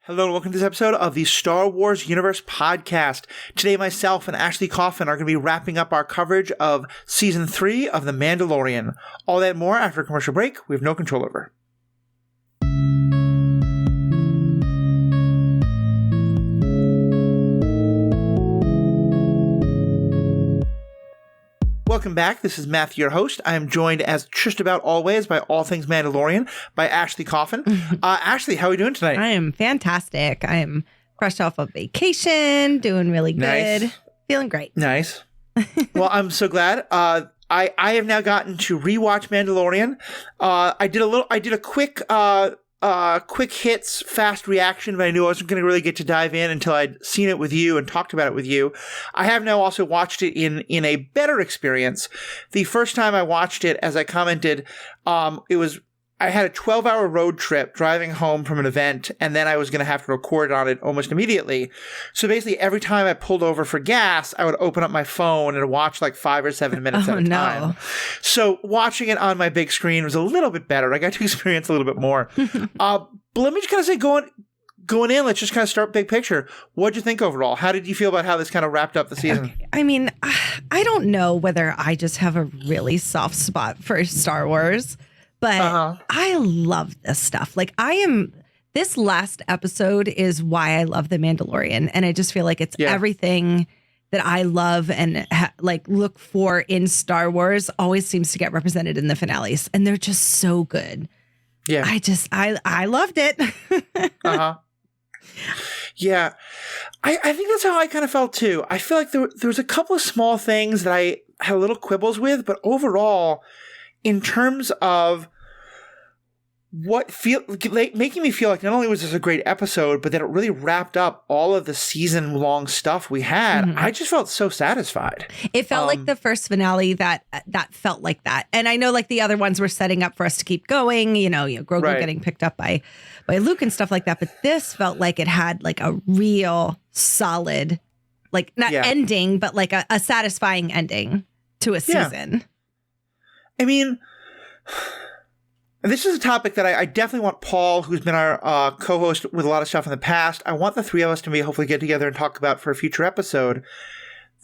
Hello and welcome to this episode of the Star Wars Universe Podcast. Today, myself and Ashley Coffin are going to be wrapping up our coverage of Season 3 of The Mandalorian. All that and more after a commercial break we have no control over. Welcome back. This is Matthew, your host. I am joined, as just about always, by All Things Mandalorian, by Ashley Coffin. Ashley, how are we doing tonight? I am fantastic. I am fresh off of vacation, doing really good. Nice. Feeling great. Nice. Well, I'm so glad. I have now gotten to rewatch Mandalorian. I did a quick hits, fast reaction, but I knew I wasn't going to really get to dive in until I'd seen it with you and talked about it with you. I have now also watched it in a better experience. The first time I watched it, as I commented, I had a 12-hour road trip driving home from an event, and then I was going to have to record on it almost immediately. So basically, every time I pulled over for gas, I would open up my phone and watch like 5 or 7 minutes at a time. So watching it on my big screen was a little bit better. I got to experience a little bit more. But let me just kind of say, going in, let's just kind of start big picture. What'd you think overall? How did you feel about how this kind of wrapped up the season? Okay. I mean, I don't know whether I just have a really soft spot for Star Wars. But I love this stuff. This last episode is why I love The Mandalorian. And I just feel like it's everything that I love and look for in Star Wars always seems to get represented in the finales. And they're just so good. Yeah. I loved it. Yeah. I think that's how I kind of felt too. I feel like there was a couple of small things that I had a little quibbles with, but overall, in terms of making me feel like not only was this a great episode, but that it really wrapped up all of the season-long stuff we had, I just felt so satisfied. It felt like the first finale that felt like that. And I know like the other ones were setting up for us to keep going, Grogu getting picked up by Luke and stuff like that. But this felt like it had like a real solid, ending, but like a satisfying ending to a season. Yeah. I mean, this is a topic that I definitely want Paul, who's been our co-host with a lot of stuff in the past, I want the three of us to hopefully get together and talk about for a future episode.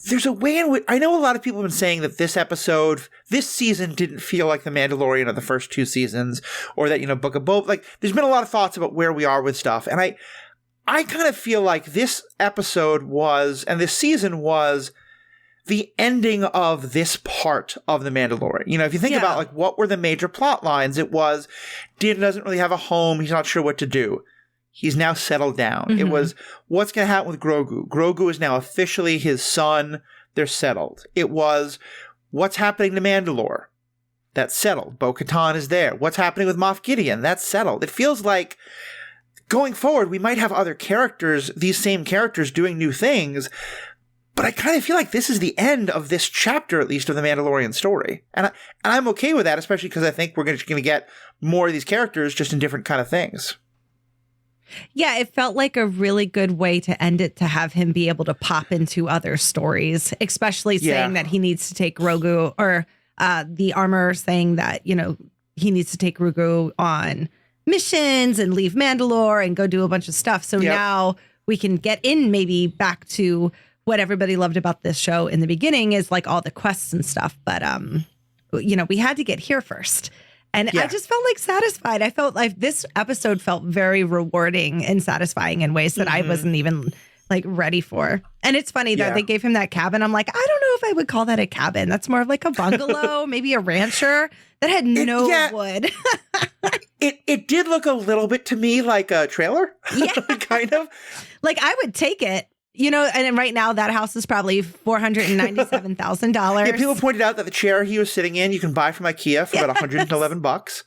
There's a way in which I know a lot of people have been saying that this season didn't feel like The Mandalorian of the first 2 seasons, or that, Book of Boba. Like, there's been a lot of thoughts about where we are with stuff. And I kind of feel like this episode and this season was the ending of this part of The Mandalorian. If you think about what were the major plot lines, it was Din doesn't really have a home. He's not sure what to do. He's now settled down. It was what's going to happen with Grogu. Grogu is now officially his son. They're settled. It was what's happening to Mandalore. That's settled. Bo-Katan is there. What's happening with Moff Gideon? That's settled. It feels like going forward, we might have other characters, these same characters doing new things. But I kind of feel like this is the end of this chapter, at least, of the Mandalorian story. And I'm okay with that, especially because I think we're going to get more of these characters just in different kind of things. Yeah, it felt like a really good way to end it, to have him be able to pop into other stories, especially saying that he needs to take Grogu, or the armor saying that, he needs to take Grogu on missions and leave Mandalore and go do a bunch of stuff. So now we can get in maybe back to what everybody loved about this show in the beginning is like all the quests and stuff. But, we had to get here first. And I just felt like satisfied. I felt like this episode felt very rewarding and satisfying in ways that I wasn't even like ready for. And it's funny that they gave him that cabin. I'm like, I don't know if I would call that a cabin. That's more of like a bungalow, maybe a rancher that had no wood. It did look a little bit to me like a trailer. Yeah. Kind of. Like I would take it. And right now that house is probably $497,000. Yeah, people pointed out that the chair he was sitting in, you can buy from IKEA for about $111.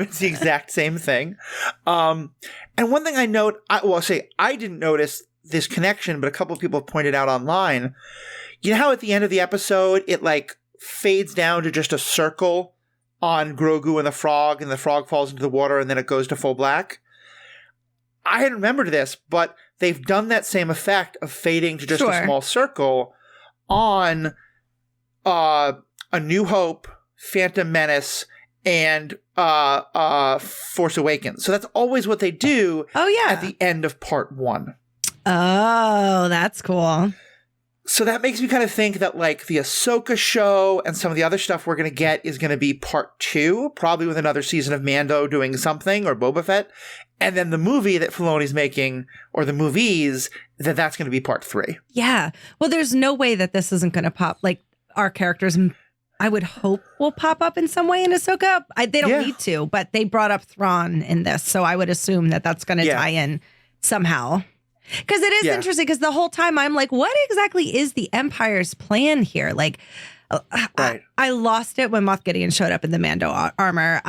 It's the exact same thing. And one thing I note, I didn't notice this connection, but a couple of people pointed out online. You know how at the end of the episode, it like fades down to just a circle on Grogu and the frog falls into the water, and then it goes to full black? I hadn't remembered this, but they've done that same effect of fading to just a small circle on A New Hope, Phantom Menace, and Force Awakens. So that's always what they do at the end of part 1. Oh, that's cool. So that makes me kind of think that like the Ahsoka show and some of the other stuff we're going to get is going to be part 2, probably with another season of Mando doing something, or Boba Fett. And then the movie that Filoni's making, or the movies, that's going to be part 3. Yeah. Well, there's no way that this isn't going to pop. Like, our characters, I would hope, will pop up in some way in Ahsoka. They don't need to, but they brought up Thrawn in this. So I would assume that that's going to tie in somehow. Because it is interesting, because the whole time I'm like, what exactly is the Empire's plan here? Like, I lost it when Moff Gideon showed up in the Mando armor.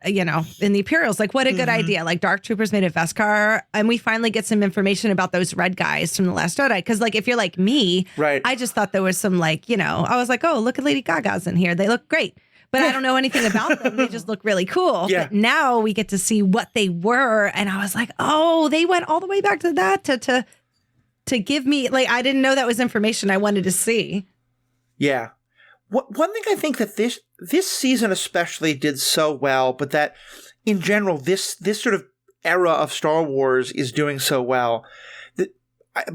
In the Imperials, like, what a good idea. Like, Dark Troopers made a Beskar, and we finally get some information about those red guys from The Last Jedi. Because, like, if you're like me, I just thought there was some, like, I was like, oh, look at Lady Gaga's in here. They look great. But I don't know anything about them. They just look really cool. Yeah. But now we get to see what they were. And I was like, oh, they went all the way back to that to give me, like, I didn't know that was information I wanted to see. Yeah. One thing I think that this season especially did so well, but that in general, this sort of era of Star Wars is doing so well.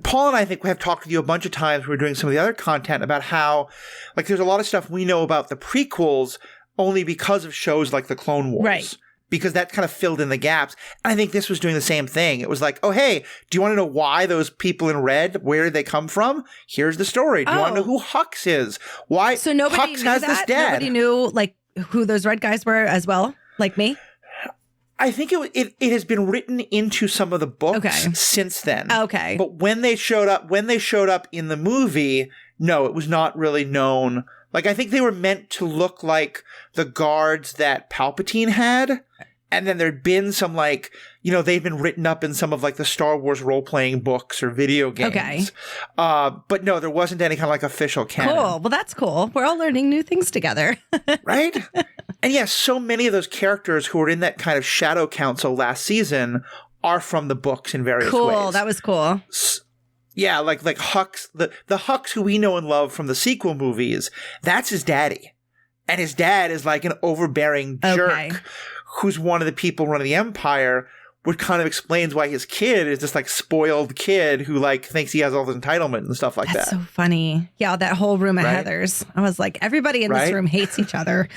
Paul and I think we have talked with you a bunch of times. We're doing some of the other content about how, like, there's a lot of stuff we know about the prequels only because of shows like the Clone Wars. Right. Because that kind of filled in the gaps. And I think this was doing the same thing. It was like, oh, hey, do you want to know why those people in red, where did they come from? Here's the story. Do you want to know who Hux is? Why? So nobody Hux knew has that? this dad. Nobody knew, like, who those red guys were as well, like me? I think it has been written into some of the books since then. Okay. But when they showed up in the movie, no, it was not really known. Like, I think they were meant to look like the guards that Palpatine had. And then there'd been some, like, they've been written up in some of, like, the Star Wars role-playing books or video games. Okay. But no, there wasn't any kind of, like, official canon. Cool. Well, that's cool. We're all learning new things together. Right? And yes, so many of those characters who were in that kind of Shadow Council last season are from the books in various ways. Cool. That was cool. Yeah, like Hux, the Hux who we know and love from the sequel movies, that's his daddy. And his dad is like an overbearing jerk who's one of the people running the Empire, which kind of explains why his kid is this, like, spoiled kid who, like, thinks he has all the entitlement and stuff like that. That's so funny. Yeah, that whole room of Heathers. I was like, everybody in this room hates each other.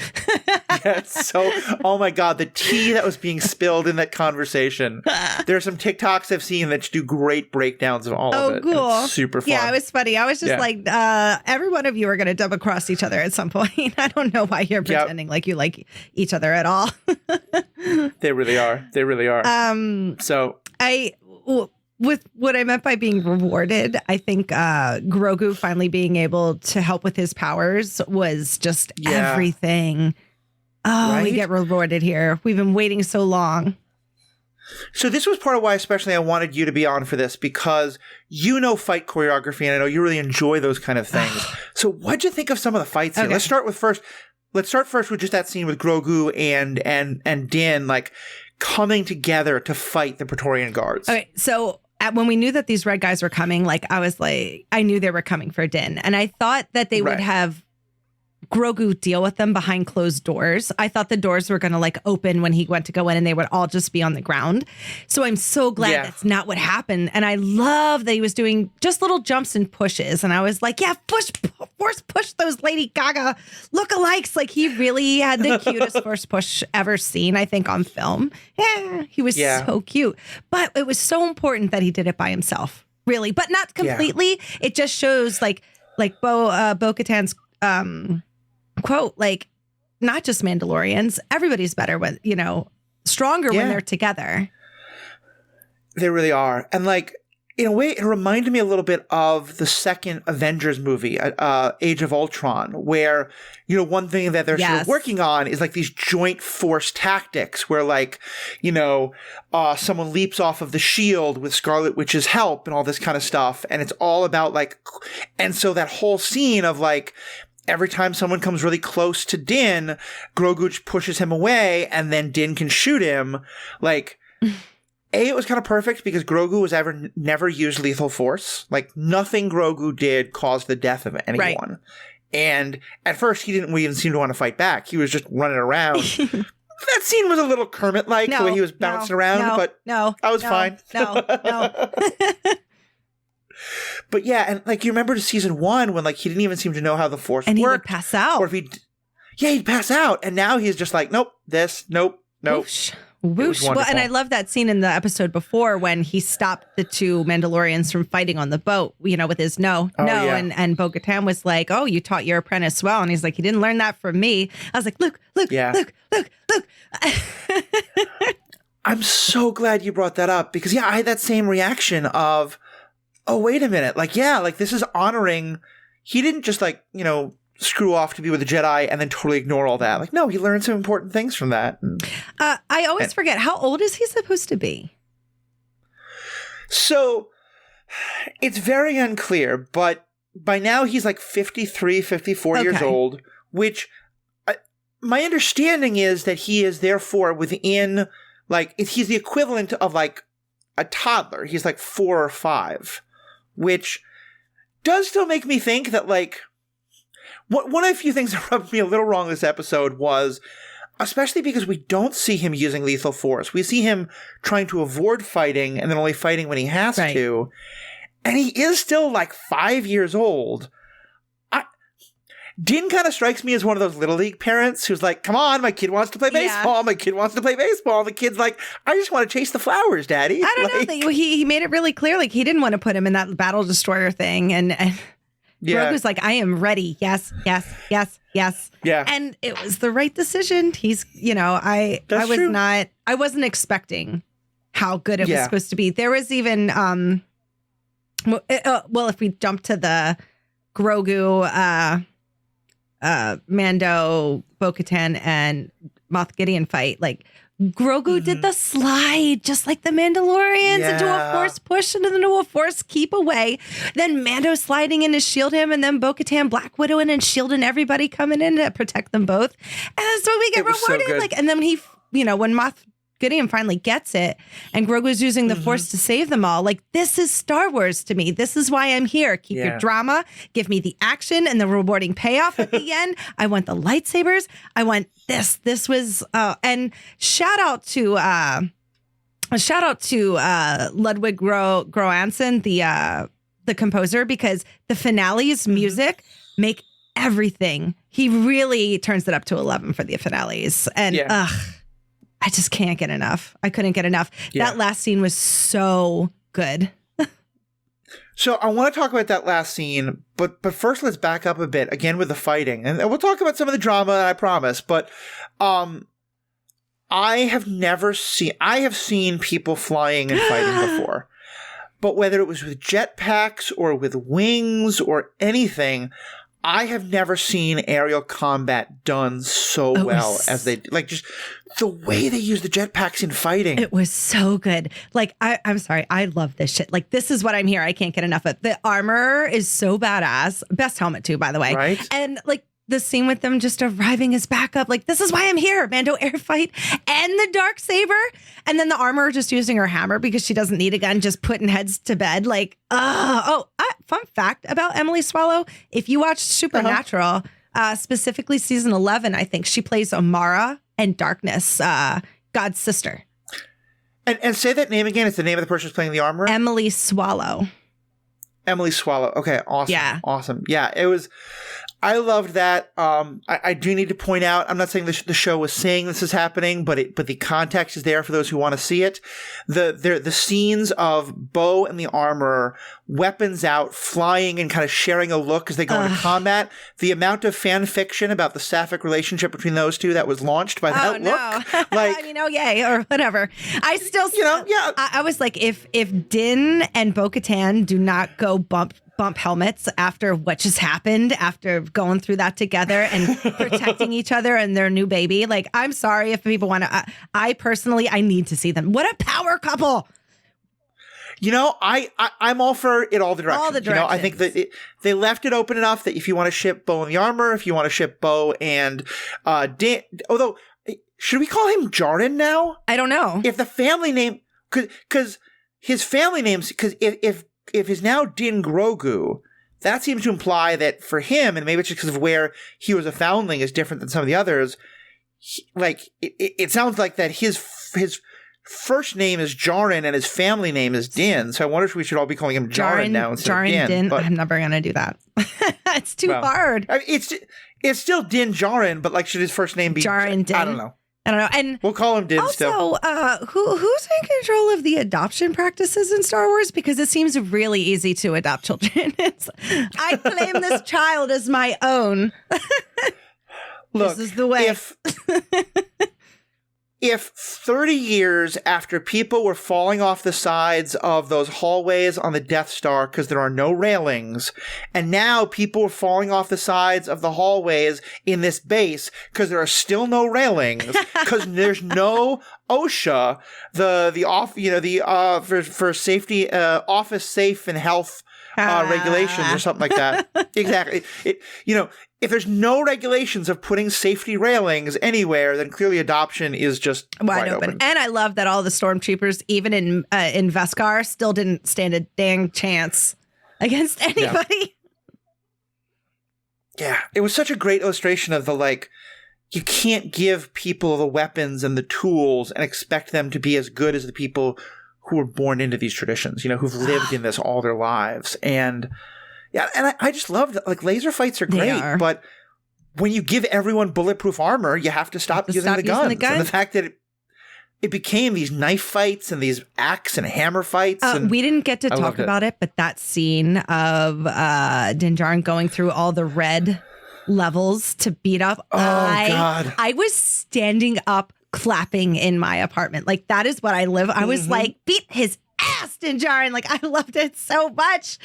So, oh my God, the tea that was being spilled in that conversation. There are some TikToks I've seen that do great breakdowns of all of it. Oh, cool. It's super fun. Yeah, it was funny. I was just like, every one of you are going to double cross each other at some point. I don't know why you're pretending like you like each other at all. They really are. They really are. With what I meant by being rewarded, I think Grogu finally being able to help with his powers was just everything. Oh, we get rewarded here. We've been waiting so long. So this was part of why especially I wanted you to be on for this, because fight choreography, and I know you really enjoy those kind of things. So what'd you think of some of the fights here? Let's start first with just that scene with Grogu and Din, like, coming together to fight the Praetorian Guards. Okay, so when we knew that these red guys were coming, like, I knew they were coming for Din. And I thought that they would have Grogu deal with them behind closed doors. I thought the doors were going to, like, open when he went to go in and they would all just be on the ground. So I'm so glad that's not what happened. And I love that he was doing just little jumps and pushes. And I was like, push those Lady Gaga lookalikes. Like, he really had the cutest first push ever seen, I think, on film. Yeah, he was so cute. But it was so important that he did it by himself, really. But not completely. It just shows, like Bo-Katan's quote, like, not just Mandalorians, everybody's better when, stronger when they're together. They really are. And, like, in a way, it reminded me a little bit of the second Avengers movie, Age of Ultron, where, one thing that they're sort of working on is, like, these joint force tactics where, like, someone leaps off of the shield with Scarlet Witch's help and all this kind of stuff. And it's all about, like, and so that whole scene of, like, every time someone comes really close to Din, Grogu pushes him away and then Din can shoot him. Like, it was kind of perfect because Grogu was never used lethal force. Like, nothing Grogu did caused the death of anyone. And at first, he didn't even seem to want to fight back. He was just running around. That scene was a little Kermit-like, the way he was bouncing around, but I was fine. No. But yeah, and like you remember season 1 when like he didn't even seem to know how the Force and worked. he would pass out. Or if he'd pass out. And now he's just like, nope. Whoosh. Well, and I love that scene in the episode before when he stopped the 2 Mandalorians from fighting on the boat, with his no. Yeah. And Bo-Katan was like, oh, you taught your apprentice well. And he's like, he didn't learn that from me. I was like, look. I'm so glad you brought that up because, I had that same reaction of, oh, wait a minute. Like, this is honoring. He didn't just screw off to be with the Jedi and then totally ignore all that. Like, no, he learned some important things from that. I always forget, how old is he supposed to be? So it's very unclear, but by now he's like 53, 54 years old, which my understanding is that he is therefore within, he's the equivalent of like a toddler. He's like 4 or 5, which does still make me think that one of the few things that rubbed me a little wrong this episode was, especially because we don't see him using lethal force. We see him trying to avoid fighting and then only fighting when he has to. And he is still 5 years old. Din kind of strikes me as one of those little league parents who's like, come on, my kid wants to play baseball. My kid wants to play baseball. The kid's like, I just want to chase the flowers, Daddy. I don't know. He made it really clear. He didn't want to put him in that battle destroyer thing. And Grogu's like, I am ready. Yes. Yeah. And it was the right decision. He's, I wasn't expecting how good it was supposed to be. There was even, if we jump to the Grogu, Mando, Bo-Katan, and Moff Gideon fight, Grogu did the slide just like the Mandalorians into a force push and then into a force keep away. Then Mando sliding in to shield him, and then Bo-Katan Black Widowing and shielding everybody coming in to protect them both. And that's what we get rewarded. So and then he, when Moff Gideon finally gets it, and Grogu's using the Force to save them all. This is Star Wars to me. This is why I'm here. Keep your drama. Give me the action and the rewarding payoff at the end. I want the lightsabers. I want this. This was and shout out to Ludwig Göransson, the composer, because the finale's music make everything. He really turns it up to 11 for the finales, and I just can't get enough. I couldn't get enough. That last scene was so good. So I want to talk about that last scene, but first let's back up a bit again with the fighting, and we'll talk about some of the drama, I promise. But I have seen people flying and fighting before, but whether it was with jetpacks or with wings or anything, I have never seen aerial combat done so well as they just the way they use the jetpacks in fighting. It was so good. I'm sorry, I love this shit. This is what I'm here. I can't get enough of it. The armor is so badass. Best helmet too, by the way. Right. And the scene with them just arriving as backup, this is why I'm here. Mando air fight and the Darksaber, and then the armor just using her hammer because she doesn't need a gun, just putting heads to bed. Fun fact about Emily Swallow: if you watch Supernatural, specifically season 11, I think she plays Amara and Darkness, God's sister. And say that name again. It's the name of the person who's playing the armor. Emily Swallow. Emily Swallow. Okay, awesome. Yeah, awesome. Yeah, it was. I loved that. I do need to point out, I'm not saying the show was saying this is happening, but the context is there for those who want to see it. The scenes of Bo and the armorer, weapons out, flying and kind of sharing a look as they go into combat. The amount of fan fiction about the sapphic relationship between those two that was launched by that look. Yay, or whatever. I still, I was like, if Din and Bo-Katan do not go bump helmets after what just happened, after going through that together and protecting each other and their new baby. I'm sorry if people want to, I personally need to see them. What a power couple. I'm all for it all the directions. All the directions. I think that they left it open enough that if you want to ship Bo and the armor, if you want to ship Bo and Dan, although, should we call him Jordan now? I don't know. If the family name, because his family names, because if is now Din Grogu, that seems to imply that for him, and maybe it's just because of where he was a foundling is different than some of the others, it sounds like that his first name is Jaren and his family name is Din. So I wonder if we should all be calling him Jaren now instead of Din. But I'm never going to do that. It's too hard. I mean, it's still Din Djarin, but like should his first name be Jaren Din? I don't know. And we'll call him Din still. Also, who's in control of the adoption practices in Star Wars? Because it seems really easy to adopt children. I claim this child as my own. Look, this is the way. If 30 years after people were falling off the sides of those hallways on the Death Star because there are no railings, and now people are falling off the sides of the hallways in this base because there are still no railings, because there's no OSHA, for safety, office safe and health regulations or something like that. Exactly. If there's no regulations of putting safety railings anywhere, then clearly adoption is just wide open. And I love that all the stormtroopers, even in Veskar, still didn't stand a dang chance against anybody. Yeah, it was such a great illustration of you can't give people the weapons and the tools and expect them to be as good as the people who were born into these traditions, who've lived in this all their lives. And yeah, and I just love that. Like, laser fights are great, but when you give everyone bulletproof armor, you have to stop using the guns. And the fact that it became these knife fights and these axe and hammer fights. We didn't get to talk about it, but that scene of Din Djarin going through all the red levels to beat up. Oh, God. I was standing up clapping in my apartment. Like, that is what I live. I was like, beat his ass, Din Djarin. Like, I loved it so much.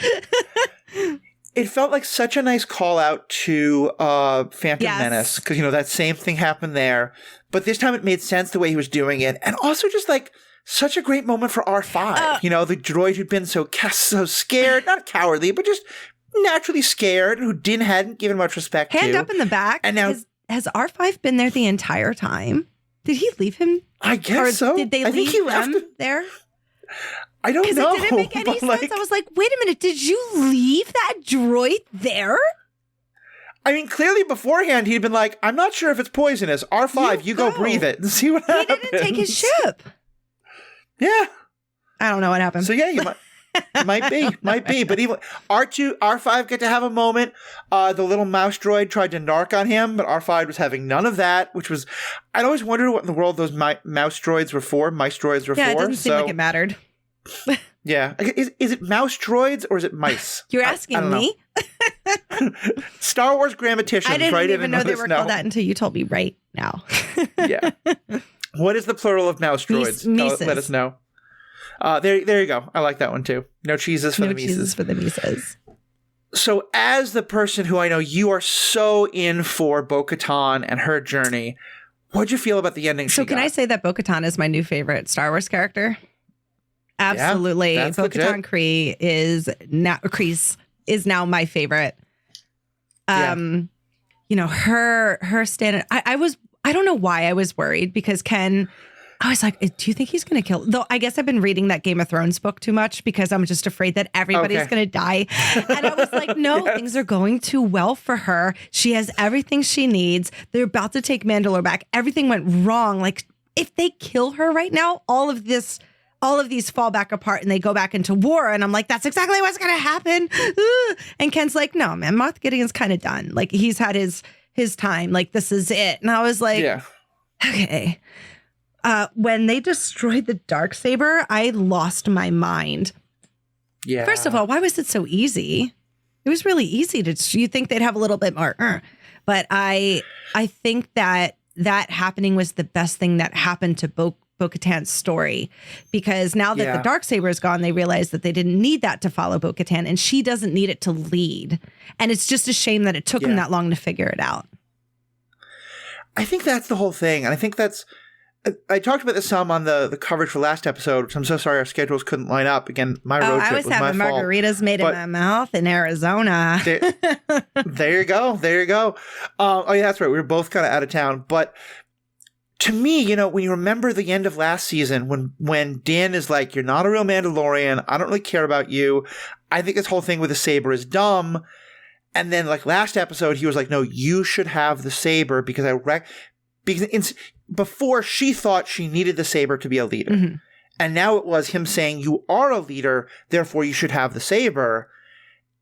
It felt like such a nice call out to Phantom Menace, because, that same thing happened there. But this time it made sense the way he was doing it. And also just such a great moment for R5. The droid who'd been so scared, not cowardly, but just naturally scared, who Din hadn't given much respect to. Hand up in the back. And now, has R5 been there the entire time? Did he leave him? I guess so. Did they leave him there? I don't know. It didn't make any sense. I was like, wait a minute, did you leave that droid there? I mean, clearly beforehand, he'd been like, I'm not sure if it's poisonous. R5, you go breathe it and see what happens. He didn't take his ship. Yeah. I don't know what happened. So yeah, you might be. But even R5 get to have a moment. The little mouse droid tried to narc on him, but R5 was having none of that, which was, I'd always wondered what in the world those mouse droids were for. Mice droids were for. Yeah, it doesn't seem like it mattered. Yeah. Is it mouse droids or is it mice? You're asking me? Star Wars grammaticians. I didn't even know they were called that until you told me right now. Yeah. What is the plural of mouse droids? Let us know. There you go. I like that one too. No cheeses for the Mises. No cheeses for the Mises. So as the person who I know you are so in for Bo-Katan and her journey, what'd you feel about the ending? So can I say that Bo-Katan is my new favorite Star Wars character? Absolutely. Yeah, Bo-Katan Kryze is now my favorite. Her stand. I don't know why I was worried, because Ken, I was like, do you think he's going to kill? Though I guess I've been reading that Game of Thrones book too much, because I'm just afraid that everybody's going to die. And I was like, no, things are going too well for her. She has everything she needs. They're about to take Mandalore back. Everything went wrong. Like, if they kill her right now, all of these fall back apart and they go back into war. And I'm like, that's exactly what's going to happen. And Ken's like, no, man, Moff Gideon's kind of done. Like, he's had his time. Like, this is it. And I was like, okay. When they destroyed the Darksaber, I lost my mind. Yeah. First of all, why was it so easy? It was really easy you think they'd have a little bit more. But I think that happening was the best thing that happened to Bo-Katan's story, because now that the Darksaber is gone, they realize that they didn't need that to follow Bo-Katan, and she doesn't need it to lead. And it's just a shame that it took him that long to figure it out. I think that's the whole thing. And I think I talked about this some on the coverage for last episode, which I'm so sorry our schedules couldn't line up. Again, my road trip was my fault. I was having margaritas made in my mouth in Arizona. There you go. Oh, yeah, that's right. We were both kind of out of town. But to me, when you remember the end of last season, when Din is like, you're not a real Mandalorian, I don't really care about you, I think this whole thing with the saber is dumb. And then like last episode, he was like, no, you should have the saber because before she thought she needed the saber to be a leader. Mm-hmm. And now it was him saying, you are a leader, therefore you should have the saber.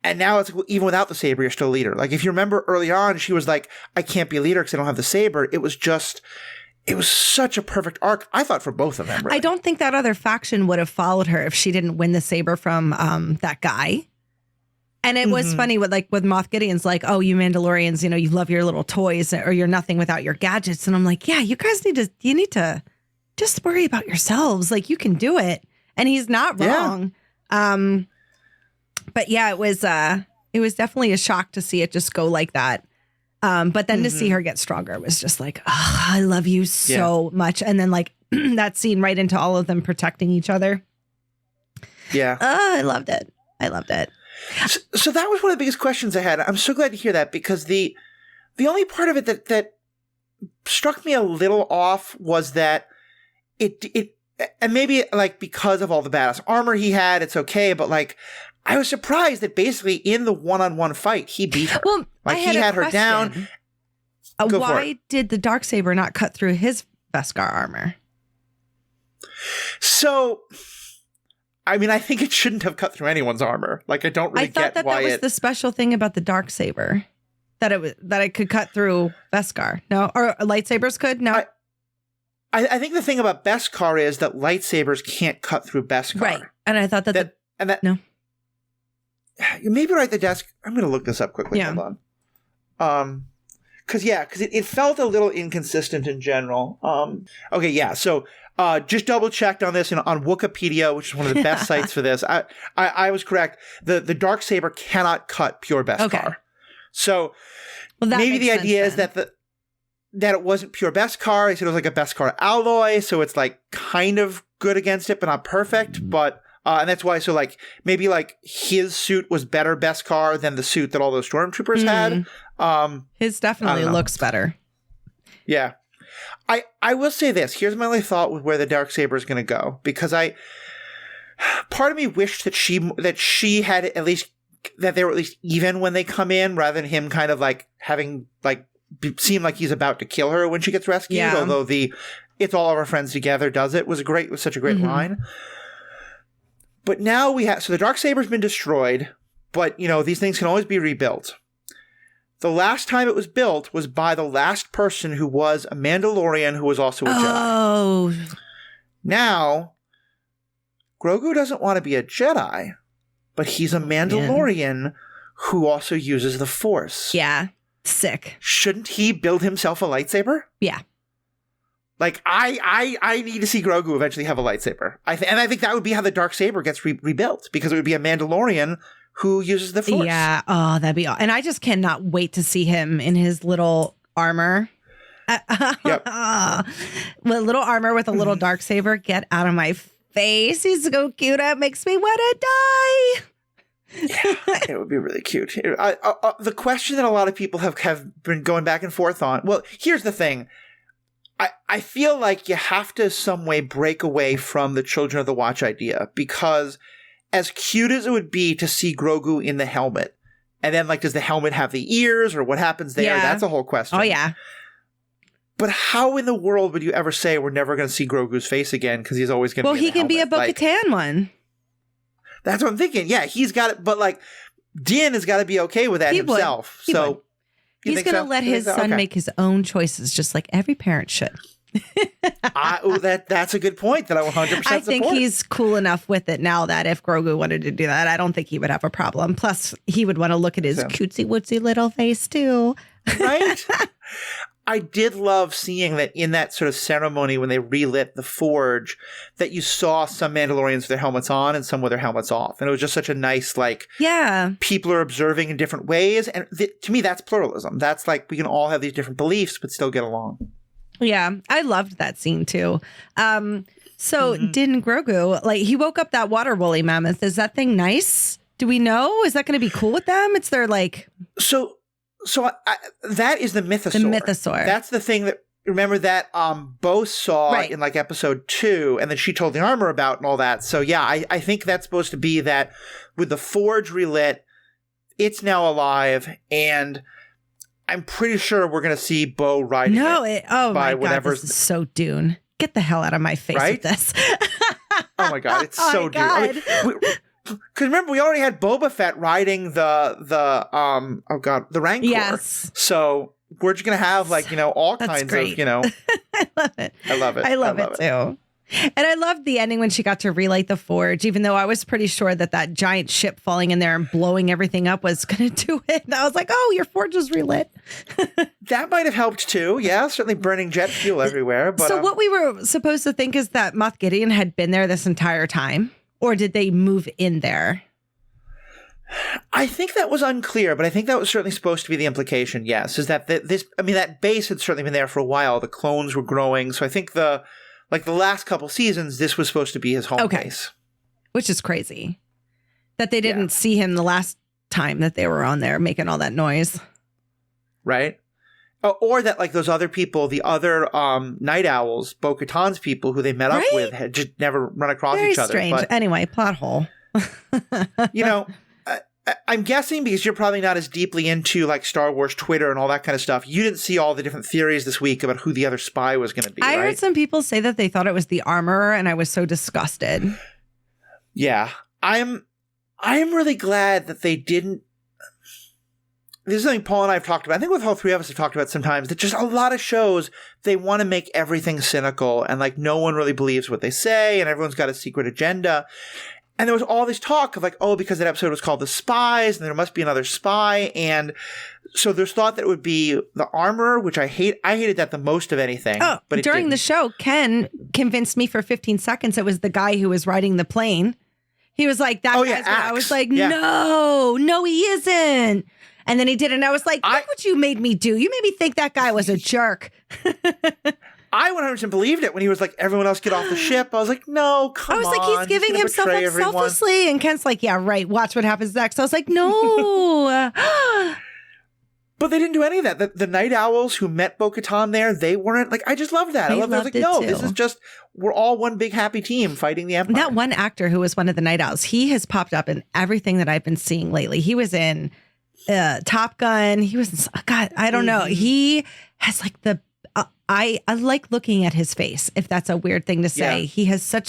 And now it's even without the saber, you're still a leader. Like if you remember early on, she was like, I can't be a leader because I don't have the saber. It was such a perfect arc, I thought, for both of them. Really. I don't think that other faction would have followed her if she didn't win the saber from that guy. And it was funny with Moff Gideon's like, oh, you Mandalorians, you love your little toys or you're nothing without your gadgets. And I'm like, yeah, you guys need to just worry about yourselves. Like you can do it. And he's not wrong. Yeah. But yeah, it was definitely a shock to see it just go like that. But then to see her get stronger, it was just like, oh, I love you so much. And then like that scene right into all of them protecting each other. Yeah. I loved it. So that was one of the biggest questions I had. I'm so glad to hear that because the only part of it that struck me a little off was that it and maybe like because of all the badass armor he had, it's okay. But like, I was surprised that basically in the one-on-one fight, he beat her. Well, like he had her down. Why did the Darksaber not cut through his Beskar armor? So, I mean, I think it shouldn't have cut through anyone's armor. Like, I don't really get why that was the special thing about the Darksaber, that it could cut through Beskar. No, or lightsabers could. No, I think the thing about Beskar is that lightsabers can't cut through Beskar. Right, and I thought that no. You maybe right the desk. I'm going to look this up quickly. Yeah. Hold on. Because it felt a little inconsistent in general. Okay, yeah. So just double checked on this on Wikipedia, which is one of the best sites for this. I was correct. The Darksaber cannot cut pure Beskar. Okay. So maybe the idea is that it wasn't pure Beskar. They said it was like a Beskar alloy, so it's like kind of good against it, but not perfect. But and that's why, so like maybe like his suit was better Beskar than the suit that all those stormtroopers had. His definitely looks better. Yeah. I will say this. Here's my only thought with where the Darksaber is going to go, because part of me wished that she had at least, that they were at least even when they come in, rather than him kind of like having like seem like he's about to kill her when she gets rescued. Yeah. Although "It's all of our friends together" does it was such a great line. But now so the Darksaber's been destroyed, but these things can always be rebuilt. The last time it was built was by the last person who was a Mandalorian who was also a Jedi. Oh. Now, Grogu doesn't want to be a Jedi, but he's a Mandalorian who also uses the Force. Yeah. Sick. Shouldn't he build himself a lightsaber? Yeah. Like, I need to see Grogu eventually have a lightsaber. And I think that would be how the Darksaber gets rebuilt, because it would be a Mandalorian who uses the Force. Yeah. Oh, that'd be awesome. And I just cannot wait to see him in his little armor. Yep. With little armor with a little Darksaber. Get out of my face. He's so cute. It makes me want to die. Yeah, it would be really cute. The question that a lot of people have been going back and forth on. Well, here's the thing. I feel like you have to some way break away from the Children of the Watch idea, because as cute as it would be to see Grogu in the helmet, and then like, does the helmet have the ears, or what happens there? Yeah. That's a whole question. Oh, yeah. But how in the world would you ever say we're never going to see Grogu's face again, because he's always going to be in he can be a Bo-Katan one. That's what I'm thinking. Yeah, he's got it. But like, Din has got to be okay with that himself. He's going to let his son make his own choices, just like every parent should. That's a good point that I 100% I think support. He's cool enough with it now that if Grogu wanted to do that, I don't think he would have a problem. Plus, he would want to look at his cutesy wootsy little face too. Right? I did love seeing that in that sort of ceremony when they relit the forge, that you saw some Mandalorians with their helmets on and some with their helmets off. And it was just such a nice, like, people are observing in different ways. And to me, that's pluralism. That's like, we can all have these different beliefs, but still get along. Yeah, I loved that scene too. So Din Grogu, like, he woke up that water woolly mammoth. Is that thing nice? Do we know? Is that going to be cool with them? It's their like... So that is the mythosaur. The mythosaur. That's the thing that remember that Bo saw Right. in like episode 2, and then she told the armor about and all that. So yeah, I think that's supposed to be that with the forge relit, it's now alive, and I'm pretty sure we're going to see Bo riding oh my God, this is so Dune. Get the hell out of my face with this. Oh my God, it's so Dune. I mean, because remember, we already had Boba Fett riding the Rancor. Yes. So we're just going to have like, all kinds of, I love it. I love it. I love it too. And I loved the ending when she got to relight the forge, even though I was pretty sure that giant ship falling in there and blowing everything up was going to do it. And I was like, oh, your forge is relit. That might have helped too. Yeah, certainly burning jet fuel everywhere. But, so what we were supposed to think is that Moff Gideon had been there this entire time, or did they move in there? I think that was unclear, but I think that was certainly supposed to be the implication, yes, is that that base had certainly been there for a while. The clones were growing. So I think the last couple seasons, this was supposed to be his home base. Which is crazy. That they didn't see him the last time that they were on there making all that noise. Right? Or that like those other people, the other Night Owls, Bo-Katan's people who they met up with had just never run across each other. Very strange. But, anyway, plot hole. I'm guessing because you're probably not as deeply into like Star Wars Twitter and all that kind of stuff. You didn't see all the different theories this week about who the other spy was going to be. I right? heard some people say that they thought it was the armorer, and I was so disgusted. Yeah, I'm really glad that they didn't. This is something Paul and I have talked about. I think with all three of us have talked about sometimes that just a lot of shows, they want to make everything cynical and like no one really believes what they say and everyone's got a secret agenda. And there was all this talk of like, oh, because that episode was called The Spies and there must be another spy. And so there's thought that it would be the armorer, which I hate. I hated that the most of anything. Oh, but during the show, Ken convinced me for 15 seconds it was the guy who was riding the plane. He was like, that guy's I was like, no, he isn't. And then he did it, and I was like, look what you made me do. You made me think that guy was a jerk. I 100% believed it when he was like, everyone else get off the ship. I was like, no, come on. I was like, he's giving himself up selflessly. And Ken's like, yeah, right. Watch what happens next. I was like, no. But they didn't do any of that. The Night Owls who met Bo-Katan there, they weren't like, I just loved that. I was like, no, this is just, we're all one big happy team fighting the Empire. That one actor who was one of the Night Owls, he has popped up in everything that I've been seeing lately. He was in Top Gun. He was, God, I don't know. He has like I like looking at his face, if that's a weird thing to say. Yeah.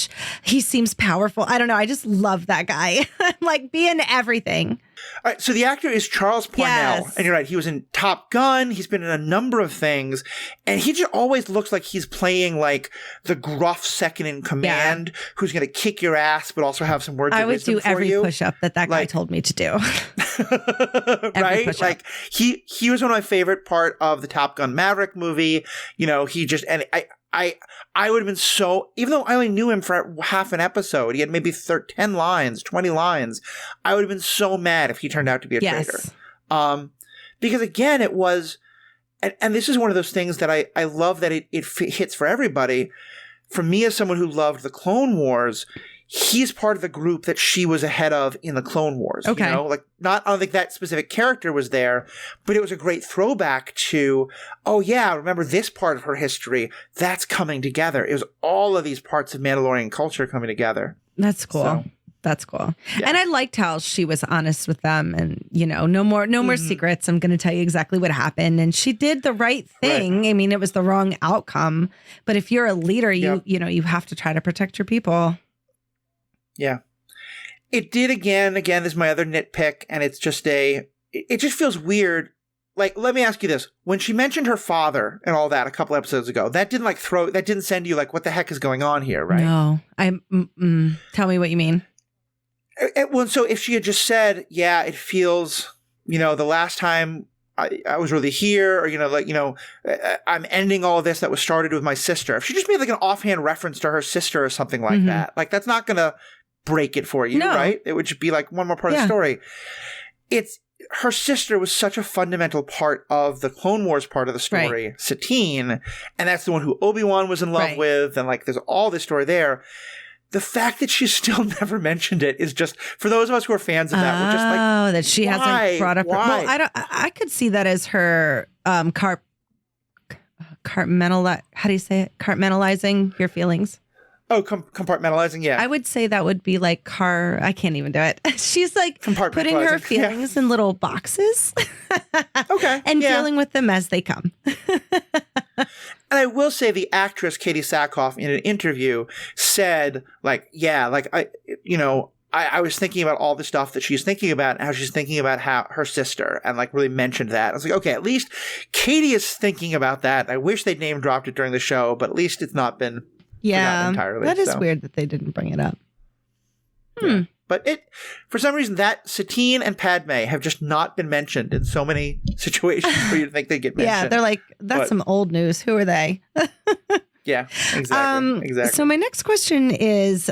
He seems powerful. I don't know. I just love that guy. Like, be in everything. All right, so the actor is Charles Parnell. Yes. And you're right. He was in Top Gun. He's been in a number of things. And he just always looks like he's playing like the gruff second in command who's going to kick your ass, but also have some words of wisdom for you. I would do every push-up that guy told me to do. Right? Push-up. Like, he was one of my favorite part of the Top Gun Maverick movie. He just, and I would have been so, even though I only knew him for half an episode, he had maybe 10 lines, 20 lines. I would have been so mad if he turned out to be a traitor. Because again, it was, and this is one of those things that I love that it hits for everybody. For me, as someone who loved the Clone Wars, he's part of the group that she was ahead of in the Clone Wars. Okay. I don't think that specific character was there, but it was a great throwback to, oh yeah, remember this part of her history? That's coming together. It was all of these parts of Mandalorian culture coming together. That's cool. So, that's cool. Yeah. And I liked how she was honest with them and, no more secrets. I'm going to tell you exactly what happened. And she did the right thing. Right. I mean, it was the wrong outcome, but if you're a leader, you have to try to protect your people. Yeah. It did again, this is my other nitpick, and it's just it just feels weird. Like, let me ask you this. When she mentioned her father and all that a couple episodes ago, that didn't send you like, what the heck is going on here, right? No. Tell me what you mean. Well, so if she had just said, yeah, it feels, the last time I was really here, or, I'm ending all of this that was started with my sister. If she just made like an offhand reference to her sister or something like that, like that's not going to break it for you, right? It would just be like one more part of the story. Her sister was such a fundamental part of the Clone Wars part of the story, Satine, and that's the one who Obi-Wan was in love with, and like there's all this story there. The fact that she still never mentioned it is just, for those of us who are fans of that, we're just like, that she hasn't brought up. Well, I could see that as her how do you say it? Compartmentalizing your feelings. Oh, compartmentalizing, yeah. I would say that would be like I can't even do it. She's like putting her feelings in little boxes. Okay. And dealing with them as they come. And I will say the actress Katie Sackhoff in an interview said, like, yeah, like I was thinking about all the stuff that she's thinking about and how she's thinking about how her sister, and like really mentioned that. I was like, okay, at least Katie is thinking about that. I wish they'd name dropped it during the show, but at least it's not been forgotten entirely. That is weird that they didn't bring it up. Yeah. But for some reason, that Satine and Padme have just not been mentioned in so many situations where you'd think they'd get mentioned. Yeah, they're like, that's some old news. Who are they? Yeah, exactly. So my next question is,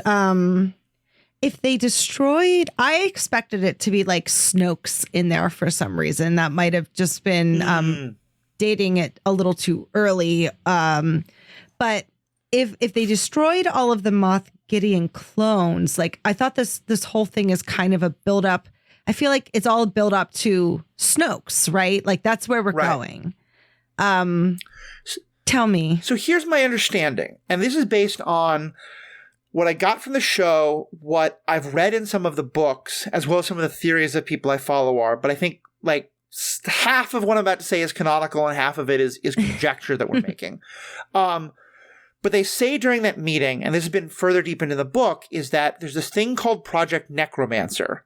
if they destroyed, I expected it to be like Snoke's in there for some reason. That might have just been dating it a little too early. But if they destroyed all of the Moff Gideon clones, like I thought this whole thing is kind of a build up. I feel like it's all a build up to Snoke's, right? Like that's where we're going. Tell me. So here's my understanding, and this is based on what I got from the show, what I've read in some of the books, as well as some of the theories that people I follow are. But I think like half of what I'm about to say is canonical, and half of it is conjecture that we're making. But they say during that meeting, and this has been further deep into the book, is that there's this thing called Project Necromancer,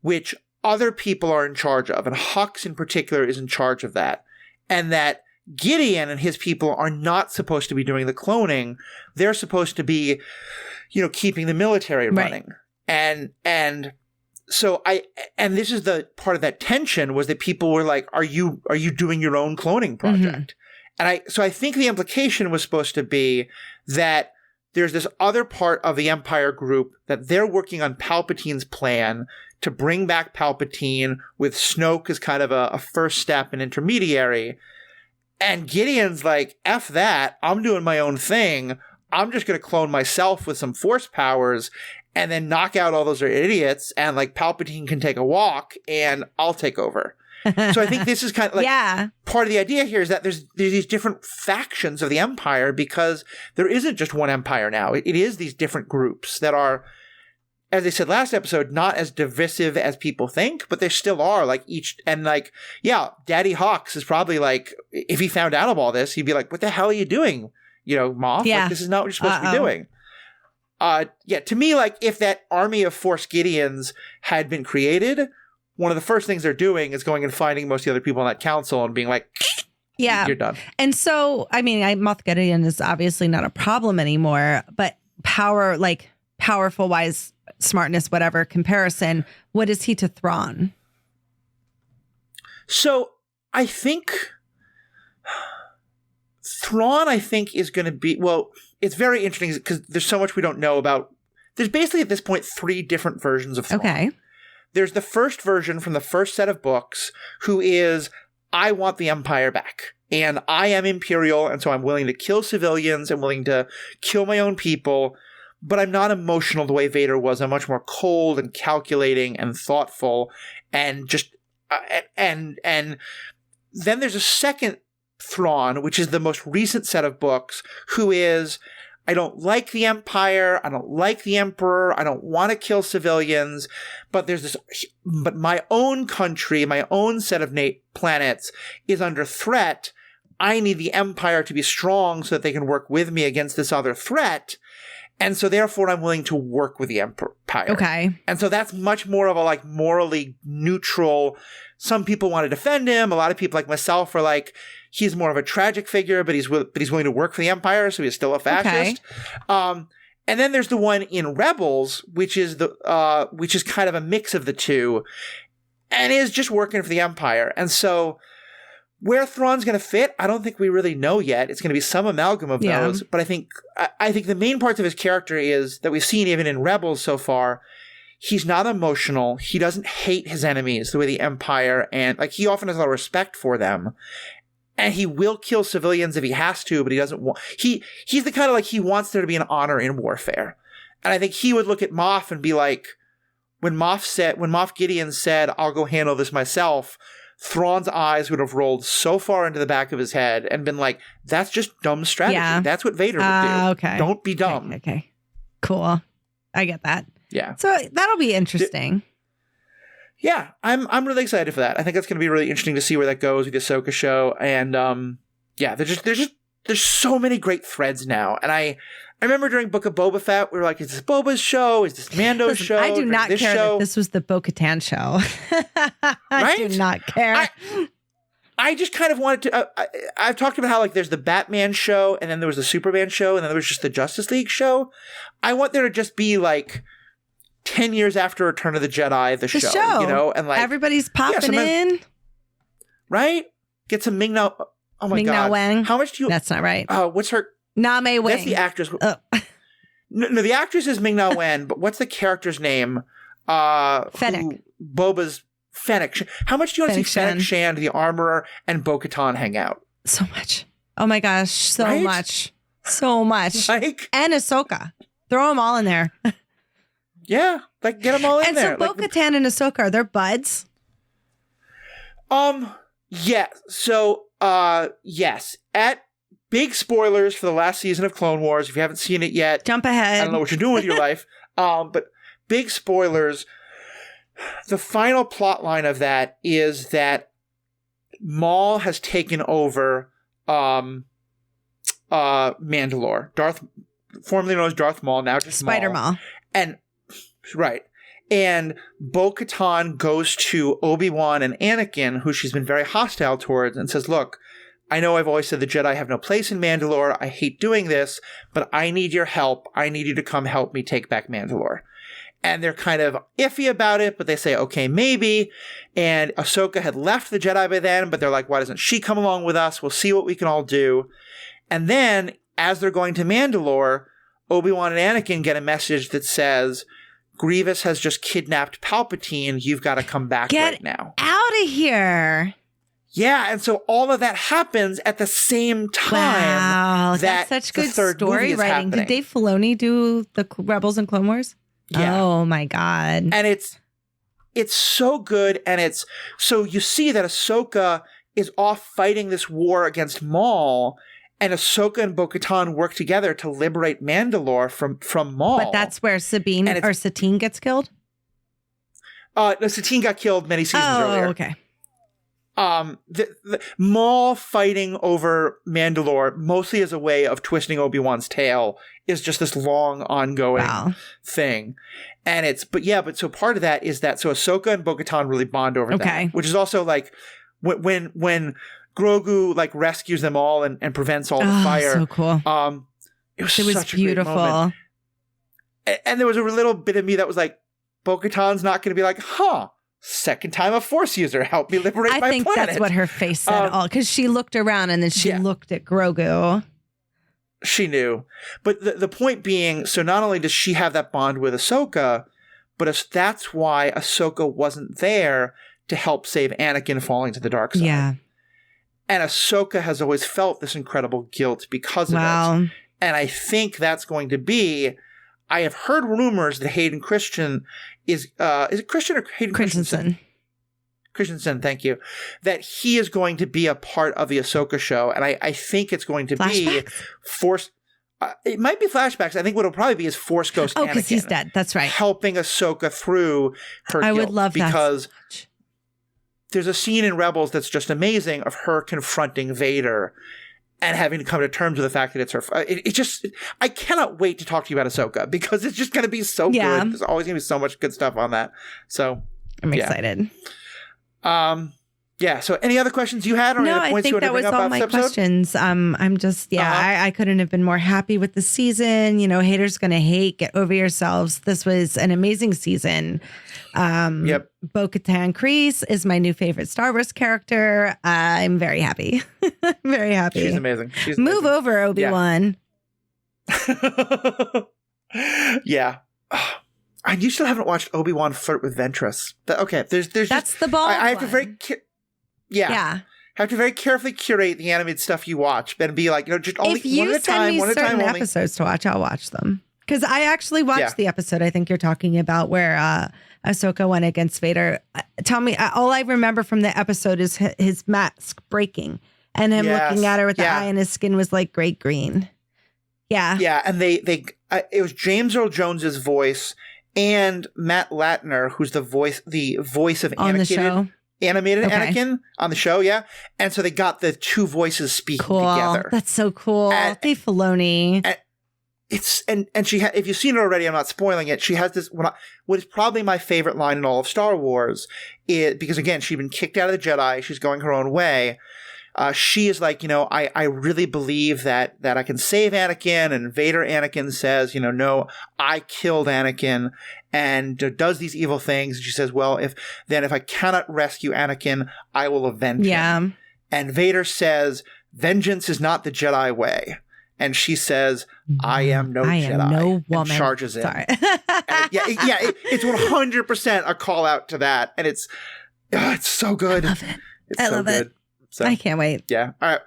which other people are in charge of, and Hux in particular is in charge of that. And that Gideon and his people are not supposed to be doing the cloning. They're supposed to be, keeping the military running. Right. And so this is the part of that tension, was that people were like, are you doing your own cloning project? Mm-hmm. And I think the implication was supposed to be that there's this other part of the Empire group that they're working on Palpatine's plan to bring back Palpatine, with Snoke as kind of a first step and intermediary. And Gideon's like, F that, I'm doing my own thing. I'm just going to clone myself with some force powers and then knock out all those idiots, and like Palpatine can take a walk and I'll take over. So I think this is kind of like part of the idea here, is that there's these different factions of the Empire, because there isn't just one Empire now. It is these different groups that are, as I said last episode, not as divisive as people think, but there still are like each, and like, Daddy Hux is probably like, if he found out of all this, he'd be like, what the hell are you doing? Moff, like, this is not what you're supposed to be doing. To me, like, if that army of Force Gideons had been created, one of the first things they're doing is going and finding most of the other people on that council and being like, you're done. And so, I mean, Moff Gideon is obviously not a problem anymore, but powerful wise, smartness, whatever comparison, what is he to Thrawn? So I think Thrawn, is going to be, it's very interesting because there's so much we don't know about. There's basically at this point 3 different versions of Thrawn. Okay. There's the first version from the first set of books, who is, I want the Empire back, and I am Imperial, and so I'm willing to kill civilians, I'm willing to kill my own people, but I'm not emotional the way Vader was. I'm much more cold and calculating and thoughtful, and just and then there's a second Thrawn, which is the most recent set of books, who is, I don't like the Empire, I don't like the Emperor, I don't want to kill civilians, but but my own country, my own set of planets is under threat. I need the Empire to be strong so that they can work with me against this other threat. And so therefore I'm willing to work with the Empire. Okay. And so that's much more of a like morally neutral. Some people want to defend him. A lot of people like myself are like, he's more of a tragic figure, but he's willing to work for the Empire, so he's still a fascist. Okay. And then there's the one in Rebels, which is kind of a mix of the two, and is just working for the Empire. And so where Thrawn's going to fit, I don't think we really know yet. It's going to be some amalgam of those. But I think the main parts of his character is that we've seen even in Rebels so far. He's not emotional. He doesn't hate his enemies the way the Empire, and like he often has a lot of respect for them. And he will kill civilians if he has to, but he doesn't want. He's the kind of like, he wants there to be an honor in warfare. And I think he would look at Moff and be like, when Moff Gideon said, I'll go handle this myself, Thrawn's eyes would have rolled so far into the back of his head and been like, that's just dumb strategy. Yeah. That's what Vader would do. Okay. Don't be dumb. Okay. Cool. I get that. Yeah. So that'll be interesting. Yeah, I'm really excited for that. I think that's going to be really interesting to see where that goes with the Ahsoka show. And yeah, there's so many great threads now. And I remember during Book of Boba Fett, we were like, is this Boba's show? Is this Mando's show? I do not care that this was the Bo-Katan show. I do not care. I just kind of wanted to. I've talked about how like there's the Batman show, and then there was the Superman show, and then there was just the Justice League show. I want there to just be like 10 years after Return of the Jedi, the show, you know, and like everybody's popping in, right? Get some Ming-Na. Oh my Ming-Na god, Wang. How much do you? That's not right. What's her? Na-Mei Wang. That's the actress. Oh. No, the actress is Ming-Na Wen, but what's the character's name? Fennec. Boba's Fennec. How much do you want to see Fennec Shan. Shand, the Armorer, and Bo-Katan hang out? So much. Oh my gosh, so Right? much. So much. Like, And Ahsoka. Throw them all in there. yeah, like get them all in And there. so Bo-Katan and Ahsoka, are they buds? Yeah. So, yes. At big spoilers for the last season of Clone Wars. If you haven't seen it yet, Jump I ahead. don't know what you're doing with your life. But big spoilers. The final plot line of that is that Maul has taken over Mandalore. Formerly known as Darth Maul, now just Spider Maul. And right. And Bo-Katan goes to Obi-Wan and Anakin, who she's been very hostile towards, and says, look, I know I've always said the Jedi have no place in Mandalore. I hate doing this, but I need your help. I need you to come help me take back Mandalore. And they're kind of iffy about it, but they say, okay, maybe. And Ahsoka had left the Jedi by then, but they're like, why doesn't she come along with us? We'll see what we can all do. And then, as they're going to Mandalore, Obi-Wan and Anakin get a message that says, Grievous has just kidnapped Palpatine. You've got to come back right now. Out of here. Yeah, and so all of that happens at the same time. Wow, that that's such the good third movie story is writing. happening. Did Dave Filoni do the Rebels and Clone Wars? Yeah. Oh my god. And it's so good, and it's so you see that Ahsoka is off fighting this war against Maul, and Ahsoka and Bo-Katan work together to liberate Mandalore from Maul. But that's where Sabine or Satine gets killed? No, Satine got killed many seasons earlier. Oh, okay. The Maul fighting over Mandalore, mostly as a way of twisting Obi-Wan's tail, is just this long ongoing thing. And but so part of that is that, so Ahsoka and Bo-Katan really bond over that, which is also like when Grogu like rescues them all and prevents all the fire. So cool. It was such beautiful. A great moment. And there was a little bit of me that was like, Bo-Katan's not going to be like, second time a Force user, help me liberate my planet. I think that's what her face said, because she looked around and then she looked at Grogu. She knew. But the point being, so not only does she have that bond with Ahsoka, but that's why Ahsoka wasn't there to help save Anakin falling to the dark side. Yeah. And Ahsoka has always felt this incredible guilt because of it. And I think that's going to be, I have heard rumors that Hayden Christensen is it Christian or Hayden Christensen? Christensen, thank you. That he is going to be a part of the Ahsoka show. And I think it's going to be Force. It might be flashbacks. I think what it'll probably be is Force Ghost Anakin. Oh, because he's dead. That's right. Helping Ahsoka through her guilt. I would love that. Because there's a scene in Rebels that's just amazing of her confronting Vader and having to come to terms with the fact that it's her. I cannot wait to talk to you about Ahsoka, because it's just going to be so good. There's always going to be so much good stuff on that. So I'm excited. Yeah. So any other questions you had, or no, any other points you want to bring up all about my this episode? questions. I'm just, I couldn't have been more happy with the season. You know, haters going to hate, get over yourselves. This was an amazing season. Bo-Katan Kryze is my new favorite Star Wars character. I'm very happy. Very happy. She's amazing. Move over, Obi-Wan. Yeah. You still haven't watched Obi-Wan flirt with Ventress. Okay, there's that's just, the ball. I have to have to very carefully curate the animated stuff you watch, and be like, just only if you one at a time, send me certain episodes to watch, I'll watch them. Because I actually watched the episode I think you're talking about where Ahsoka went against Vader. Tell me, all I remember from the episode is his mask breaking and him looking at her with the eye, and his skin was like great green. Yeah. Yeah. And it was James Earl Jones's voice and Matt Latner, who's the voice of on the show. Animated Anakin on the show. Yeah. And so they got the two voices speaking together. That's so cool. Dave Filoni. And she if you've seen it already, I'm not spoiling it. She has this what is probably my favorite line in all of Star Wars, because again, she'd been kicked out of the Jedi. She's going her own way. She is like, I really believe that I can save Anakin. And Vader Anakin says, no, I killed Anakin, and does these evil things. And she says, well, if I cannot rescue Anakin, I will avenge him. And Vader says, vengeance is not the Jedi way. And she says, I am no Jedi. Am no woman. And charges in. Sorry. It's 100% a call out to that. And it's so good. I love it. I love it. So, I can't wait. Yeah. All right.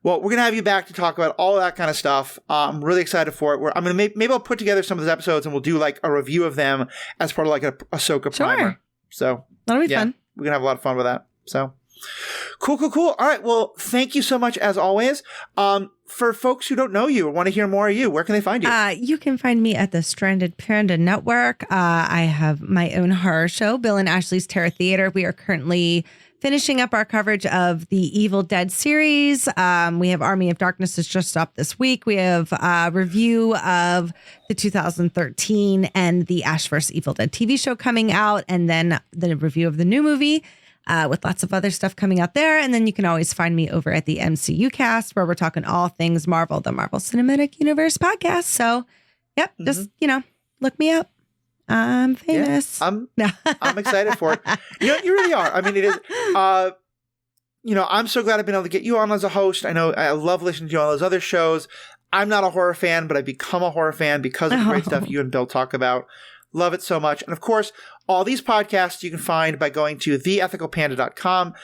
Well, we're going to have you back to talk about all that kind of stuff. I'm really excited for it. I'm going to maybe I'll put together some of those episodes and we'll do like a review of them as part of like a Ahsoka primer. So that'll be fun. We're going to have a lot of fun with that. So cool. All right. Well, thank you so much as always. For folks who don't know you or want to hear more of you, where can they find you? You can find me at the Stranded Panda Network. I have my own horror show, Bill and Ashley's Terror Theater. We are currently finishing up our coverage of the Evil Dead series. We have Army of Darkness is just up this week. We have a review of the 2013 and the Ash vs. Evil Dead TV show coming out, and then the review of the new movie. With lots of other stuff coming out there. And then you can always find me over at the MCU Cast, where we're talking all things Marvel, the Marvel Cinematic Universe podcast. So, just, look me up. I'm famous. Yeah, I'm excited for it. You really are. I mean, it is, I'm so glad I've been able to get you on as a host. I know I love listening to you on those other shows. I'm not a horror fan, but I've become a horror fan because of the great stuff you and Bill talk about. Love it so much. And of course, all these podcasts you can find by going to theethicalpanda.com.